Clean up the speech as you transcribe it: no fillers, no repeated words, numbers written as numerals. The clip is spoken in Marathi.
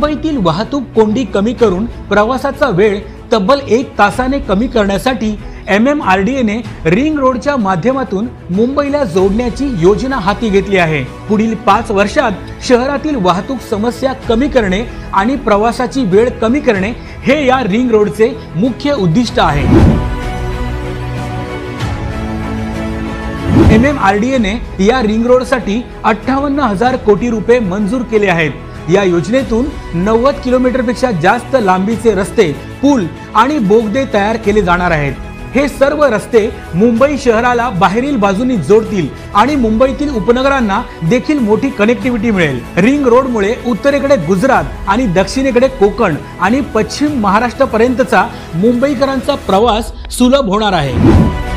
मुंबईतील वाहतूक कोंडी कमी करून प्रवासाचा वेळ तब्बल 1 तासाने कमी करण्यासाठी MMRDA ने रिंग रोडच्या माध्यमातून मुंबईला जोडण्याची योजना हाती घेतली आहे। पुढील 5 वर्षात शहरातील वाहतूक समस्या कमी करणे आणि प्रवासाची वेळ कमी करणे हे या रिंग रोडचे मुख्य उद्दिष्ट आहे। MMRDA ने या रिंग रोडसाठी 58,000 कोटी रुपये मंजूर केले आहेत। या योजनेतून 90 किलोमीटरपेक्षा जास्त लांबीचे रस्ते, पूल आणि बोगदे तयार केले जाणार आहेत। हे सर्व रस्ते मुंबई शहराला बाहेरील बाजूनी जोडतील आणि मुंबईतील उपनगरांना देखील मोठी कनेक्टिव्हिटी मिळेल। रिंग रोडमुळे उत्तरेकडे गुजरात आणि दक्षिणेकडे कोकण आणि पश्चिम महाराष्ट्रापर्यंतचा मुंबईकरांचा प्रवास सुलभ होणार आहे।